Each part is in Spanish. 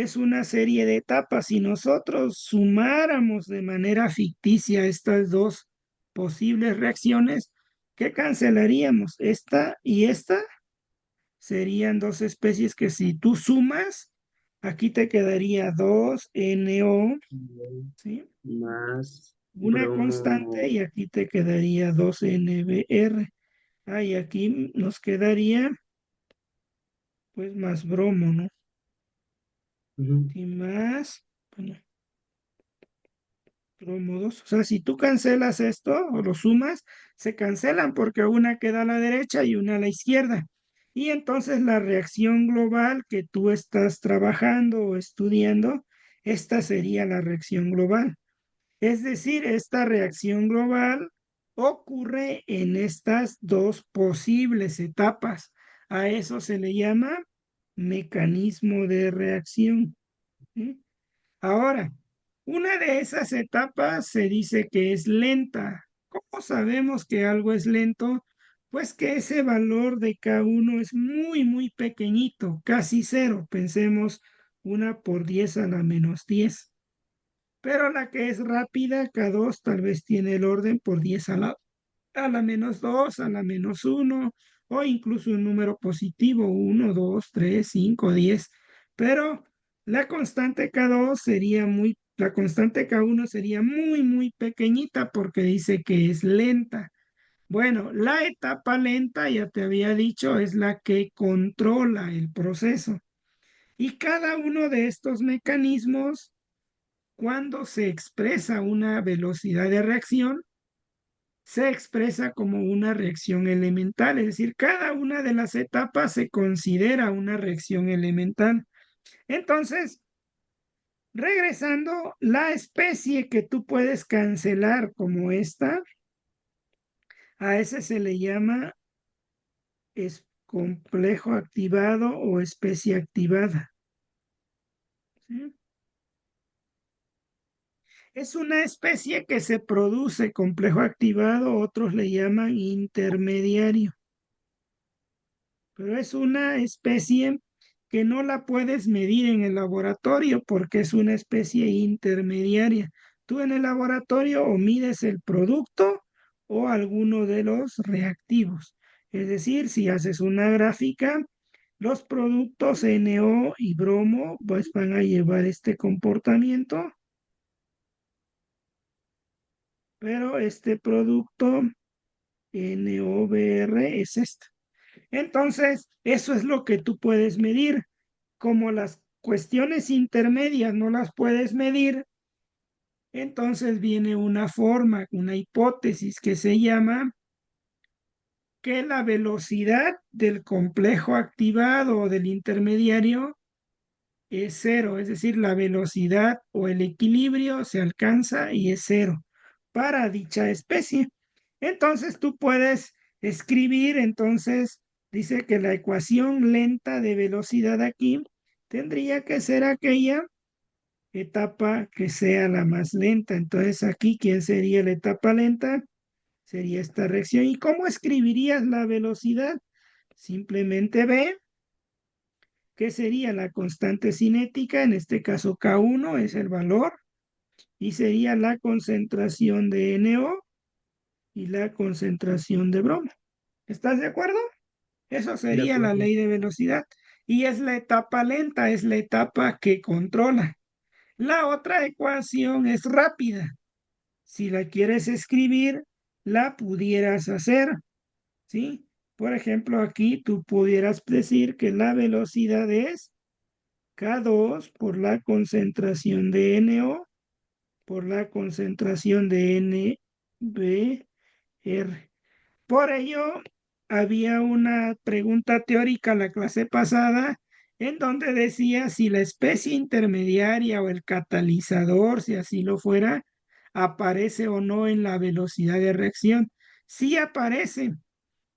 es una serie de etapas. Si nosotros sumáramos de manera ficticia estas dos posibles reacciones, ¿qué cancelaríamos? Esta y esta serían dos especies que si tú sumas, aquí te quedaría 2NO, ¿sí? Más Una constante bromo. y aquí te quedaría 2NBr. Ah, y aquí nos quedaría pues más bromo, ¿no? Ujú, Y más, bueno, bromo 2. O sea, si tú cancelas esto o lo sumas, se cancelan porque una queda a la derecha y una a la izquierda. Y entonces la reacción global que tú estás trabajando o estudiando, esta sería la reacción global. Es decir, esta reacción global ocurre en estas dos posibles etapas. A eso se le llama mecanismo de reacción. ¿Sí? Ahora, una de esas etapas se dice que es lenta. ¿Cómo sabemos que algo es lento? Pues que ese valor de K1 es muy, muy pequeñito, casi cero. Pensemos una por 10 a la menos 10. Pero la que es rápida, K2, tal vez tiene el orden por 10 a la menos 2, a la menos uno, o incluso un número positivo, uno, 2, 3, 5, 10. Pero la constante K1 sería muy, muy pequeñita porque dice que es lenta. Bueno, la etapa lenta, ya te había dicho, es la que controla el proceso. Y cada uno de estos mecanismos, cuando se expresa una velocidad de reacción, se expresa como una reacción elemental, es decir, cada una de las etapas se considera una reacción elemental. Entonces, regresando, la especie que tú puedes cancelar como esta, a ese se le llama complejo activado o especie activada. ¿Sí? Es una especie que se produce complejo activado, otros le llaman intermediario, pero es una especie que no la puedes medir en el laboratorio porque es una especie intermediaria. Tú en el laboratorio o mides el producto o alguno de los reactivos. Es decir, si haces una gráfica, los productos NO y bromo pues van a llevar este comportamiento, pero este producto NOBR es este. Entonces, eso es lo que tú puedes medir. Como las cuestiones intermedias no las puedes medir, entonces viene una forma, una hipótesis que se llama que la velocidad del complejo activado o del intermediario es cero, es decir, la velocidad o el equilibrio se alcanza y es cero para dicha especie. Entonces tú puedes escribir, entonces dice que la ecuación lenta de velocidad aquí tendría que ser aquella etapa que sea la más lenta. Entonces aquí, ¿quién sería la etapa lenta? Sería esta reacción. ¿Y cómo escribirías la velocidad? Simplemente ve que sería la constante cinética, en este caso K1 es el valor, y sería la concentración de NO y la concentración de bromo. ¿Estás de acuerdo? Eso de sería la acuerdo. ley de velocidad. Y es la etapa lenta, es la etapa que controla. La otra ecuación es rápida. Si la quieres escribir, la pudieras hacer, ¿sí? Por ejemplo, aquí tú pudieras decir que la velocidad es K2 por la concentración de NO por la concentración de NBR. Por ello, había una pregunta teórica la clase pasada en donde decía si la especie intermediaria o el catalizador, si así lo fuera, aparece o no en la velocidad de reacción. Sí aparece,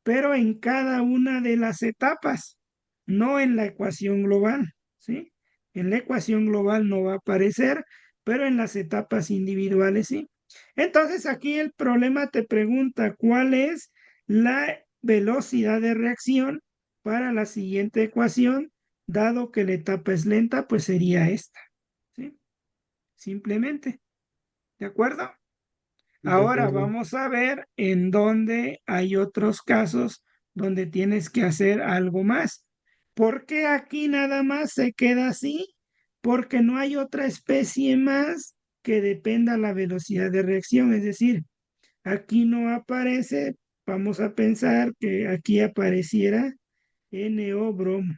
pero en cada una de las etapas, no en la ecuación global, ¿sí? En la ecuación global no va a aparecer, pero en las etapas individuales sí. Entonces aquí el problema te pregunta cuál es la velocidad de reacción para la siguiente ecuación Dado que la etapa es lenta, pues sería esta, ¿sí? Simplemente, ¿de acuerdo? De Ahora acuerdo. vamos a ver en dónde hay otros casos donde tienes que hacer algo más. ¿Por qué aquí nada más se queda así? Porque no hay otra especie más que dependa la velocidad de reacción. Es decir, aquí no aparece, vamos a pensar que aquí apareciera NO bromo.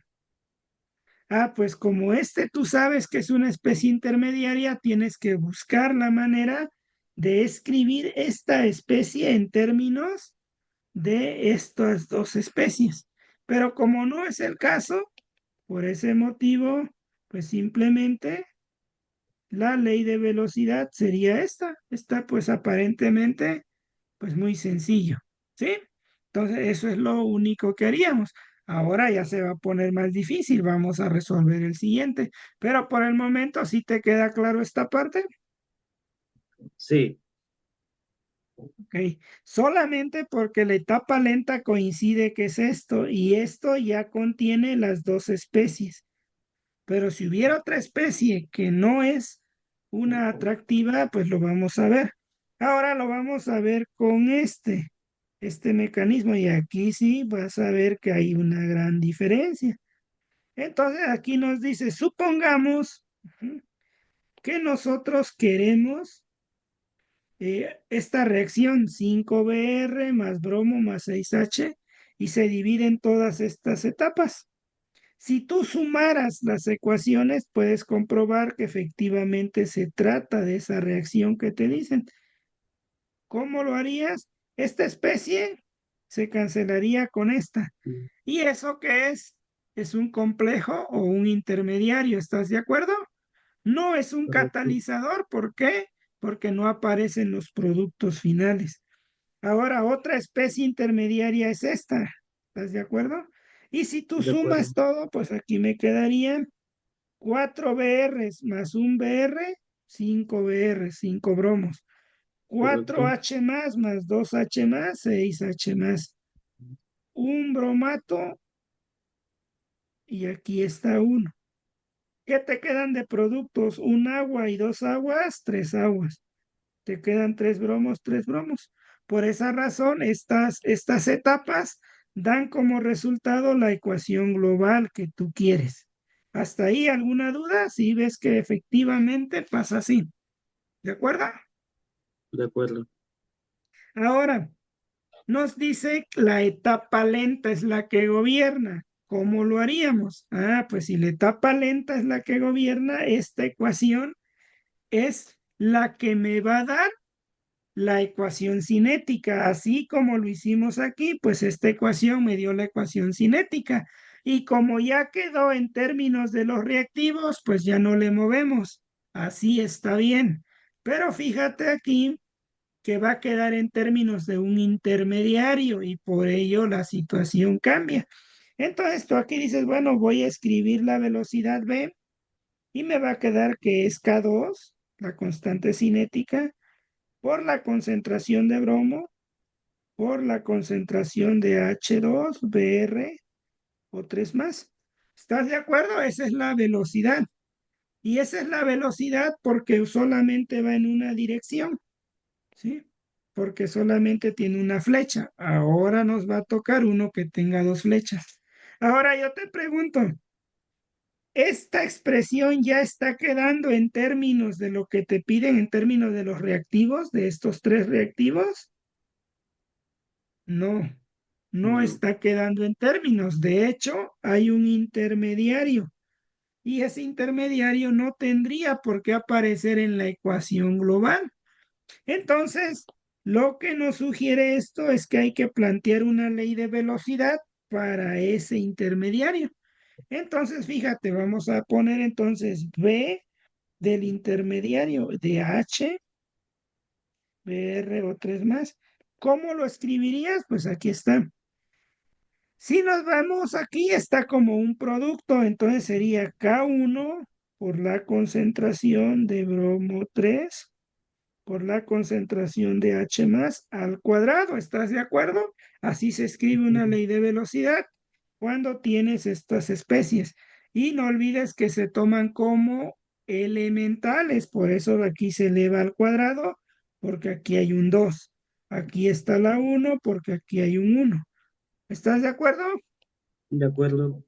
Ah, pues como este tú sabes que es una especie intermediaria, tienes que buscar la manera de escribir esta especie en términos de estas dos especies. Pero como no es el caso, por ese motivo, pues simplemente la ley de velocidad sería esta. Esta pues aparentemente pues muy sencillo, ¿sí? Entonces eso es lo único que haríamos. Ahora ya se va a poner más difícil, vamos a resolver el siguiente, pero por el momento sí te queda claro esta parte, Sí, ¿ok? Solamente porque la etapa lenta coincide que es esto y esto ya contiene las dos especies. Pero si hubiera otra especie que no es una atractiva, pues lo vamos a ver. Ahora lo vamos a ver con este mecanismo y aquí sí vas a ver que hay una gran diferencia. Entonces aquí nos dice, supongamos que nosotros queremos esta reacción 5Br más bromo más 6H y se divide en todas estas etapas. Si tú sumaras las ecuaciones, puedes comprobar que efectivamente se trata de esa reacción que te dicen. ¿Cómo lo harías? Esta especie se cancelaría con esta. ¿Y eso qué es? ¿Es un complejo o un intermediario? ¿Estás de acuerdo? No es un correcto. catalizador. ¿Por qué? Porque no aparecen los productos finales. Ahora, otra especie intermediaria es esta. ¿Estás de acuerdo? Y si tú De acuerdo. sumas todo, pues aquí me quedarían 4 BRs más un BR, 5 BR, 5 bromos. Cuatro Correcto. H más 2 H más, 6 H más. Un bromato y aquí está uno. ¿Qué te quedan de productos? Un agua y dos aguas, tres aguas. Te quedan tres bromos, tres bromos. Por esa razón, estas etapas dan como resultado la ecuación global que tú quieres. ¿Hasta ahí alguna duda? Si ves que efectivamente pasa así. ¿De acuerdo? De acuerdo. Ahora, nos dice la etapa lenta es la que gobierna. ¿Cómo lo haríamos? Ah, pues si la etapa lenta es la que gobierna, esta ecuación es la que me va a dar la ecuación cinética, así como lo hicimos aquí, pues esta ecuación me dio la ecuación cinética. Y como ya quedó en términos de los reactivos, pues ya no le movemos. Así está bien. Pero fíjate aquí que va a quedar en términos de un intermediario y por ello la situación cambia. Entonces tú aquí dices, bueno, voy a escribir la velocidad v y me va a quedar que es K2, la constante cinética, por la concentración de bromo, por la concentración de H2, Br o 3 más. ¿Estás de acuerdo? Esa es la velocidad. Y esa es la velocidad porque solamente va en una dirección, ¿sí? Porque solamente tiene una flecha. Ahora nos va a tocar uno que tenga dos flechas. Ahora yo te pregunto, ¿esta expresión ya está quedando en términos de lo que te piden, en términos de los reactivos, de estos tres reactivos? No, no No. está quedando en términos. De hecho, hay un intermediario y ese intermediario no tendría por qué aparecer en la ecuación global. Entonces, lo que nos sugiere esto es que hay que plantear una ley de velocidad para ese intermediario. Entonces, fíjate, vamos a poner entonces B del intermediario de H, BR o 3 más. ¿Cómo lo escribirías? Pues aquí está. Si nos vamos aquí, está como un producto, entonces sería K1 por la concentración de bromo 3 por la concentración de H más al cuadrado. ¿Estás de acuerdo? Así se escribe una ley de velocidad cuando tienes estas especies. Y no olvides que se toman como elementales, por eso de aquí se eleva al cuadrado, porque aquí hay un 2. Aquí está la uno porque aquí hay un uno. ¿Estás de acuerdo? De acuerdo.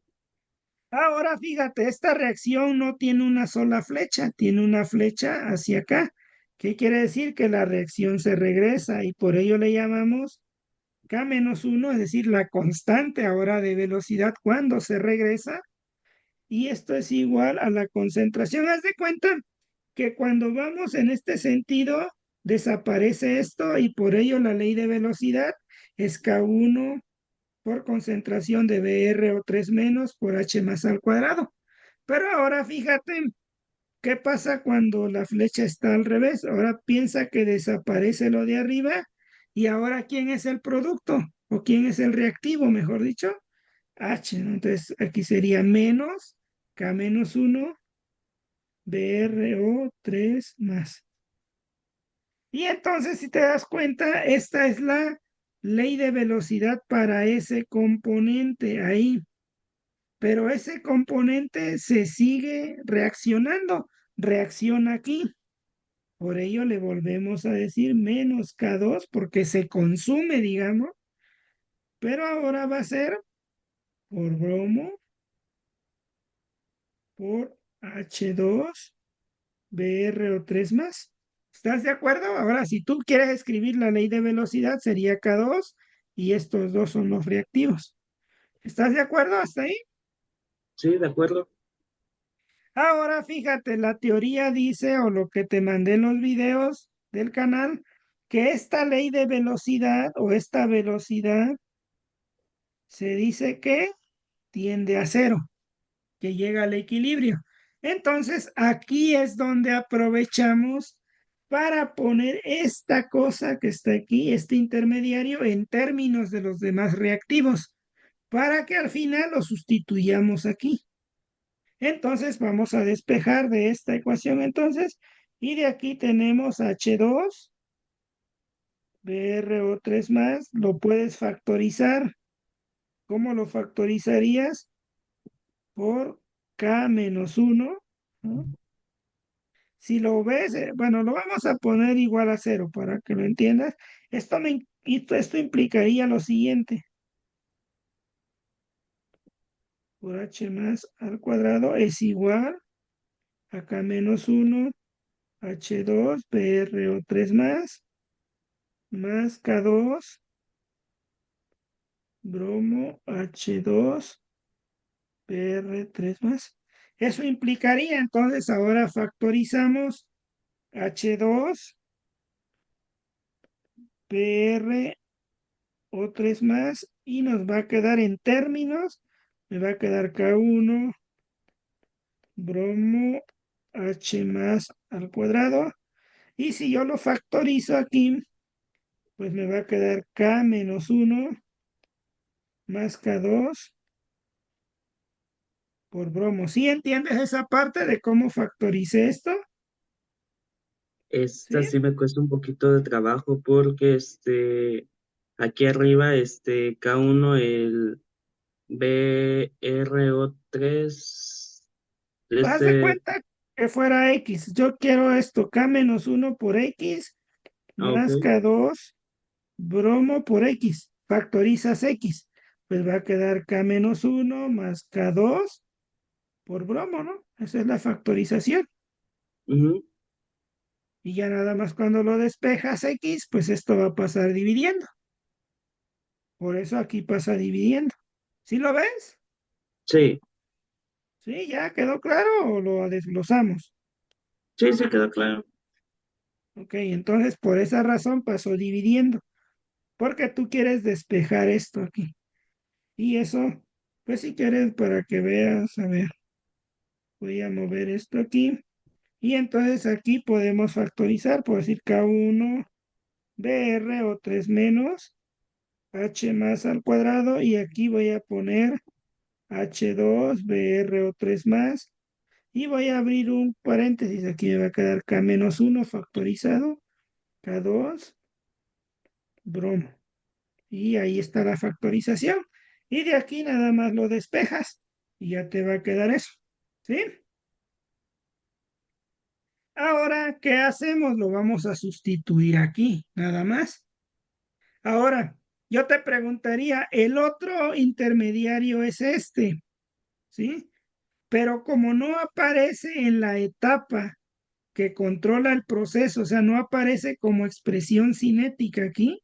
Ahora fíjate, esta reacción no tiene una sola flecha, tiene una flecha hacia acá. ¿Qué quiere decir? Que la reacción se regresa y por ello le llamamos K-1, es decir, la constante ahora de velocidad cuando se regresa. Y esto es igual a la concentración. Haz de cuenta que cuando vamos en este sentido, desaparece esto y por ello la ley de velocidad es K1 por concentración de BR o 3 menos por H más al cuadrado. Pero ahora fíjate, ¿qué pasa cuando la flecha está al revés? Ahora piensa que desaparece lo de arriba y ahora ¿quién es el producto? ¿O quién es el reactivo, mejor dicho? H, ¿no? Entonces aquí sería menos K-1 BRO 3 más. Y entonces, si te das cuenta, esta es la ley de velocidad para ese componente ahí. Pero ese componente se sigue reaccionando, reacciona aquí. Por ello le volvemos a decir menos K2 porque se consume, digamos, pero ahora va a ser por bromo, por H2, BRO3 más. ¿Estás de acuerdo? Ahora, si tú quieres escribir la ley de velocidad, sería K2 y estos dos son los reactivos. ¿Estás de acuerdo hasta ahí? Sí, de acuerdo. Ahora fíjate, la teoría dice, o lo que te mandé en los videos del canal, que esta ley de velocidad o esta velocidad se dice que tiende a cero, que llega al equilibrio. Entonces, aquí es donde aprovechamos para poner esta cosa que está aquí, este intermediario, en términos de los demás reactivos, para que al final lo sustituyamos aquí. Entonces vamos a despejar de esta ecuación entonces y de aquí tenemos H2, BRO3 más, lo puedes factorizar. ¿Cómo lo factorizarías? Por K-1, ¿no? Si lo ves, bueno, lo vamos a poner igual a cero para que lo entiendas. Esto implicaría lo siguiente. Por H más al cuadrado es igual a K-1, H2, BRO3 más K2, bromo, H2, PR3 más. Eso implicaría, entonces, ahora factorizamos H2, PR o 3 más y nos va a quedar en términos, me va a quedar K1, bromo, H más al cuadrado. Y si yo lo factorizo aquí, pues me va a quedar K-1 más K2 por bromo. ¿Sí entiendes esa parte de cómo factorice esto? Esta ¿Sí? sí me cuesta un poquito de trabajo porque aquí arriba, K1, el BRO3, Haz de este, cuenta que fuera X. Yo quiero esto, K-1 por X ok, más K2 bromo por X. Factorizas X. Pues va a quedar K-1 más K2 por bromo, ¿no? Esa es la factorización. ujú, Y ya nada más cuando lo despejas X, pues esto va a pasar dividiendo. Por eso aquí pasa dividiendo. ¿Sí lo ves? sí, ¿Sí? ¿Ya quedó claro o lo desglosamos? sí, sí quedó claro. Ok, entonces por esa razón pasó dividiendo, porque tú quieres despejar esto aquí. Y eso, pues si quieres para que veas, a ver, voy a mover esto aquí. Y entonces aquí podemos factorizar, por decir K1 BR o 3 menos H más al cuadrado. Y aquí voy a poner H2 BR o 3 más. Y voy a abrir un paréntesis, aquí me va a quedar K-1 factorizado, K2, bromo. Y ahí está la factorización. Y de aquí nada más lo despejas. y ya te va a quedar eso, ¿sí? Ahora, ¿qué hacemos? Lo vamos a sustituir aquí, nada más. Ahora, yo te preguntaría, el otro intermediario es este, ¿sí? Pero como no aparece en la etapa que controla el proceso, o sea, no aparece como expresión cinética aquí,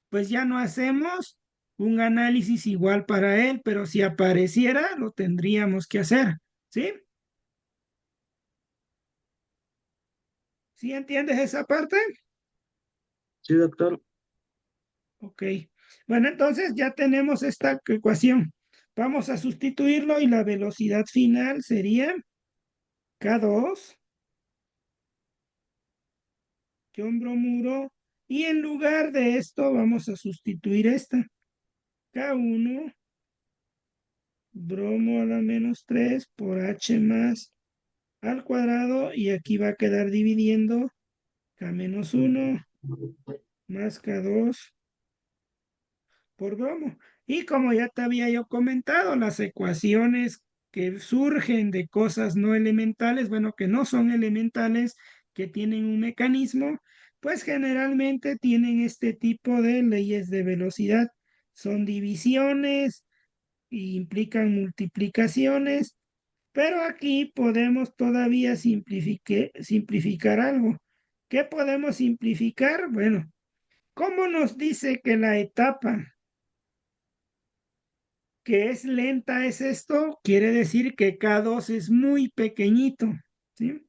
pues ya no hacemos un análisis igual para él, pero si apareciera, lo tendríamos que hacer, ¿sí? ¿Sí entiendes esa parte? Sí, doctor. Ok. Bueno, entonces ya tenemos esta ecuación. Vamos a sustituirlo y la velocidad final sería K2, John Bromuro, y en lugar de esto vamos a sustituir esta. K1, bromo a la menos 3 por H más al cuadrado, y aquí va a quedar dividiendo K menos 1 más K2 por bromo. Y como ya te había yo comentado, las ecuaciones que surgen de cosas no elementales, bueno, que no son elementales, que tienen un mecanismo, pues generalmente tienen este tipo de leyes de velocidad. Son divisiones e implican multiplicaciones, pero aquí podemos todavía simplificar algo. ¿Qué podemos simplificar? Bueno, ¿cómo nos dice que la etapa que es lenta es esto? Quiere decir que K2 es muy pequeñito, ¿sí?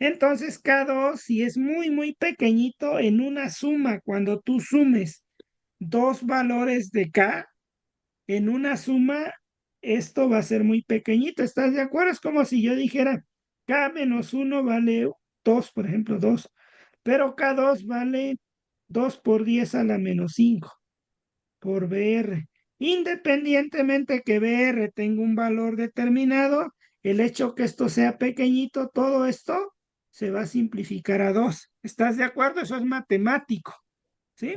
Entonces K2, si es muy, muy pequeñito en una suma, cuando tú sumes dos valores de K, en una suma, esto va a ser muy pequeñito. ¿Estás de acuerdo? Es como si yo dijera K menos 1 vale 2, por ejemplo, 2, pero K2 vale 2 por 10 a la menos 5 por BR. Independientemente que BR tenga un valor determinado, el hecho que esto sea pequeñito, todo esto se va a simplificar a 2. ¿Estás de acuerdo? Eso es matemático, ¿sí?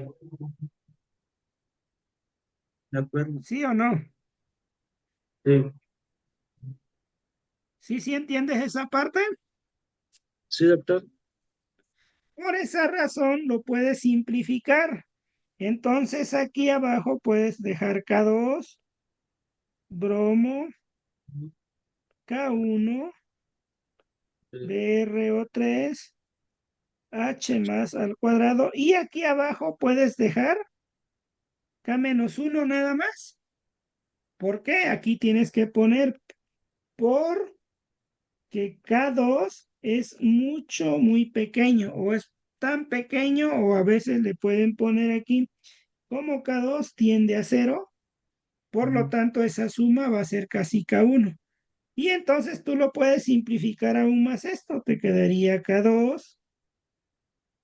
De acuerdo. ¿Sí o no? Sí, ¿Sí, sí entiendes esa parte? sí, doctor. Por esa razón lo puedes simplificar. Entonces aquí abajo puedes dejar K2, bromo, K1, Sí. BRO3, H más al cuadrado. Y aquí abajo puedes dejar K menos 1 nada más. ¿Por qué? Aquí tienes que poner por que K2 es mucho, muy pequeño, o es tan pequeño, o a veces le pueden poner aquí como K2 tiende a cero. Por lo tanto, esa suma va a ser casi K1. Y entonces tú lo puedes simplificar aún más esto. Te quedaría K2,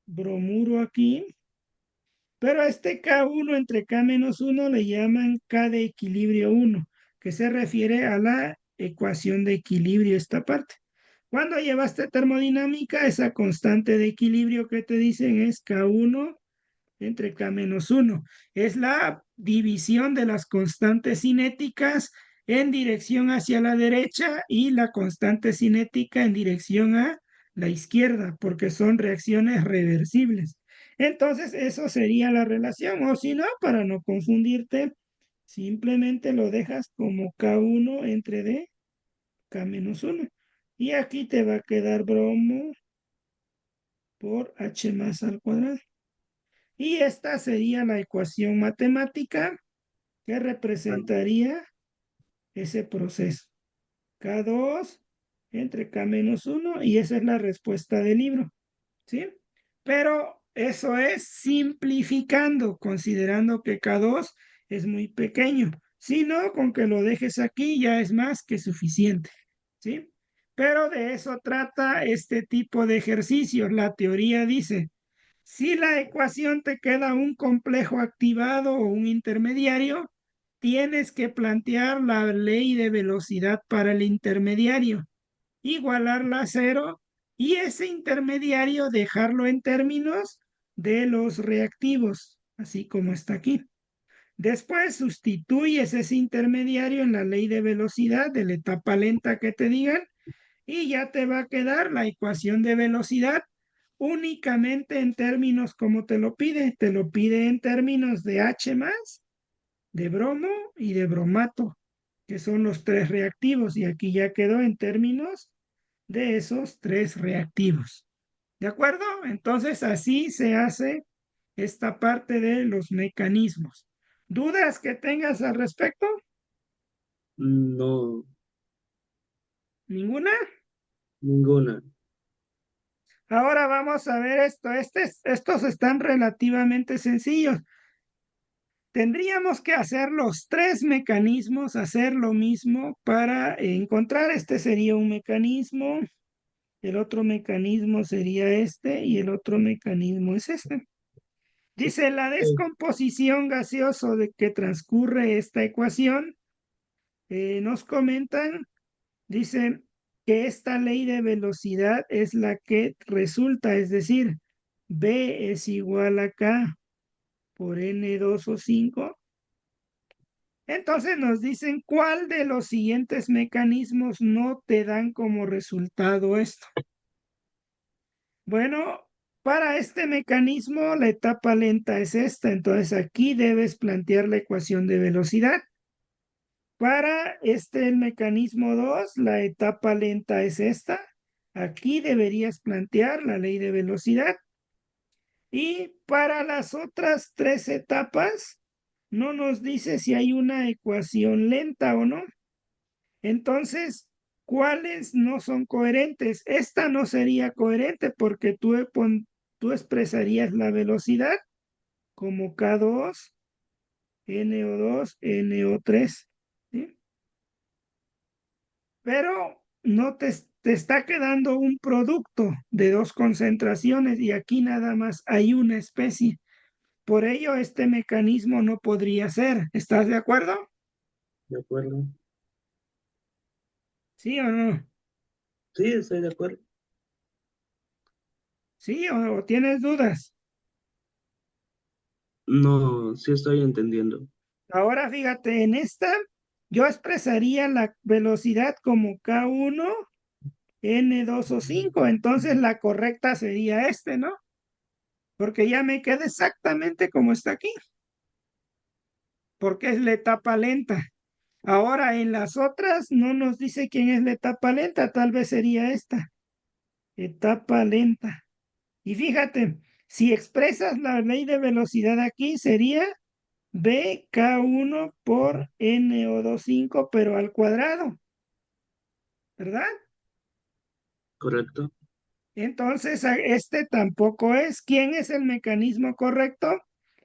bromuro aquí. Pero a este K1 entre K menos 1 le llaman K de equilibrio 1, que se refiere a la ecuación de equilibrio, esta parte. Cuando llevaste termodinámica, esa constante de equilibrio que te dicen es K1 entre K menos 1. Es la división de las constantes cinéticas en dirección hacia la derecha y la constante cinética en dirección a la izquierda, porque son reacciones reversibles. Entonces, eso sería la relación, o si no, para no confundirte, simplemente lo dejas como K1 entre D, K menos 1. Y aquí te va a quedar bromo por H más al cuadrado. Y esta sería la ecuación matemática que representaría ese proceso. K2 entre K menos 1, y esa es la respuesta del libro, ¿sí? Pero eso es simplificando, considerando que K2 es muy pequeño. Si no, con que lo dejes aquí ya es más que suficiente, ¿sí? Pero de eso trata este tipo de ejercicios. La teoría dice, si la ecuación te queda un complejo activado o un intermediario, tienes que plantear la ley de velocidad para el intermediario, igualarla a cero, y ese intermediario dejarlo en términos de los reactivos, así como está aquí. Después sustituyes ese intermediario en la ley de velocidad de la etapa lenta que te digan y ya te va a quedar la ecuación de velocidad únicamente en términos como te lo pide en términos de H más, de bromo y de bromato, que son los tres reactivos, y aquí ya quedó en términos de esos tres reactivos. ¿De acuerdo? Entonces así se hace esta parte de los mecanismos. ¿Dudas que tengas al respecto? No, ¿Ninguna? ninguna. Ahora vamos a ver esto. Estos están relativamente sencillos. Tendríamos que hacer los tres mecanismos, hacer lo mismo para encontrar. Este sería un mecanismo, el otro mecanismo sería este y el otro mecanismo es este. Dice la Ok, descomposición gaseoso de que transcurre esta ecuación. Nos comentan, dice que esta ley de velocidad es la que resulta, es decir, B es igual a K por N2 o 5. Entonces nos dicen cuál de los siguientes mecanismos no te dan como resultado esto. Bueno, para este mecanismo la etapa lenta es esta, entonces aquí debes plantear la ecuación de velocidad. Para el mecanismo 2 la etapa lenta es esta. Aquí deberías plantear la ley de velocidad. Y para las otras tres etapas, no nos dice si hay una ecuación lenta o no. Entonces, ¿cuáles no son coherentes? Esta no sería coherente porque tú expresarías la velocidad como K2, NO2, NO3. ¿Sí? Pero no te está quedando un producto de dos concentraciones y aquí nada más hay una especie. Por ello, este mecanismo no podría ser. ¿Estás de acuerdo? de acuerdo. ¿Sí o no? Sí, estoy de acuerdo. ¿Sí o tienes dudas? No, sí estoy entendiendo. Ahora fíjate, en esta yo expresaría la velocidad como K1, N2 o 5. Entonces la correcta sería ¿no? Porque ya me queda exactamente como está aquí, porque es la etapa lenta. Ahora en las otras no nos dice quién es la etapa lenta, tal vez sería esta, etapa lenta. Y fíjate, si expresas la ley de velocidad aquí, sería BK1 por NO25, pero al cuadrado, ¿verdad? ¿Correcto? Entonces, este tampoco es. ¿Quién es el mecanismo correcto?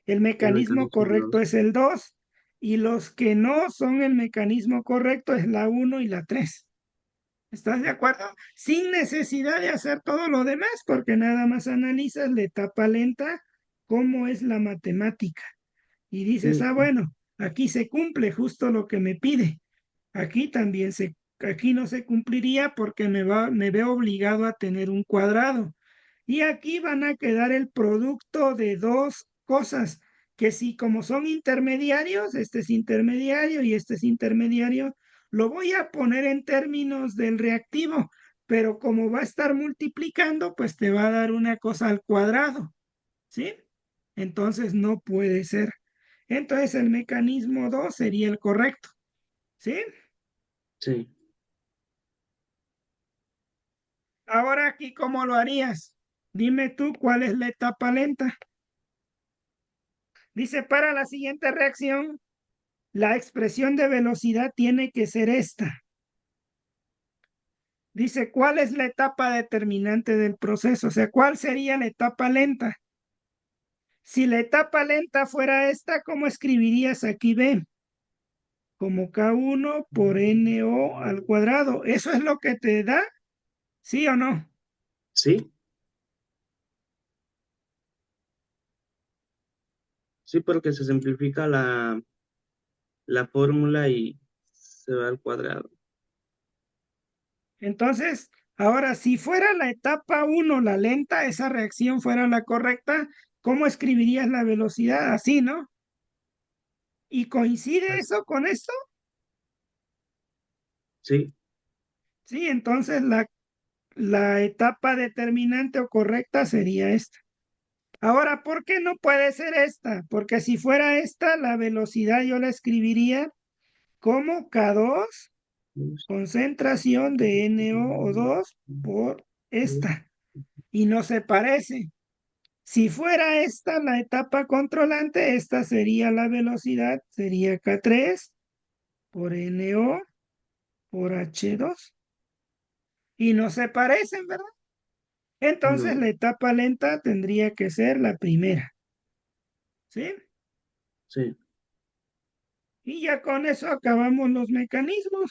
El El mecanismo mecanismo correcto 2. es el 2 y los que no son el mecanismo correcto es la uno y la 3. ¿Estás de acuerdo? Sin necesidad de hacer todo lo demás, porque nada más analizas la etapa lenta, cómo es la matemática. Y dices, Sí, bueno, aquí se cumple justo lo que me pide. Aquí no se cumpliría porque me veo obligado a tener un cuadrado. Y aquí van a quedar el producto de dos cosas, que si como son intermediarios, este es intermediario y este es intermediario, lo voy a poner en términos del reactivo, pero como va a estar multiplicando, pues te va a dar una cosa al cuadrado, ¿sí? Entonces no puede ser. Entonces el mecanismo 2 sería el correcto, ¿sí? sí. Ahora aquí, ¿cómo lo harías? Dime tú cuál es la etapa lenta. Dice, para la siguiente reacción, la expresión de velocidad tiene que ser esta. Dice, ¿cuál es la etapa determinante del proceso? O sea, ¿cuál sería la etapa lenta? Si la etapa lenta fuera esta, ¿cómo escribirías aquí B? Como K1 por NO al cuadrado. ¿Eso es lo que te da? ¿Sí o no? Sí, sí, porque se simplifica la fórmula y se va al cuadrado. Entonces, ahora, si fuera la etapa uno la lenta, esa reacción fuera la correcta, ¿cómo escribirías la velocidad? Así, ¿no? ¿Y coincide Ah, eso con esto? sí, Sí, entonces la etapa determinante o correcta sería esta. Ahora, ¿por qué no puede ser esta? Porque si fuera esta, la velocidad yo la escribiría como K2 concentración de NO2 por esta. Y no se parece. Si fuera esta la etapa controlante, esta sería la velocidad, sería K3 por NO por H2. Y no se parecen, ¿verdad? Entonces no, la etapa lenta tendría que ser la primera, ¿sí? sí. Y ya con eso acabamos los mecanismos.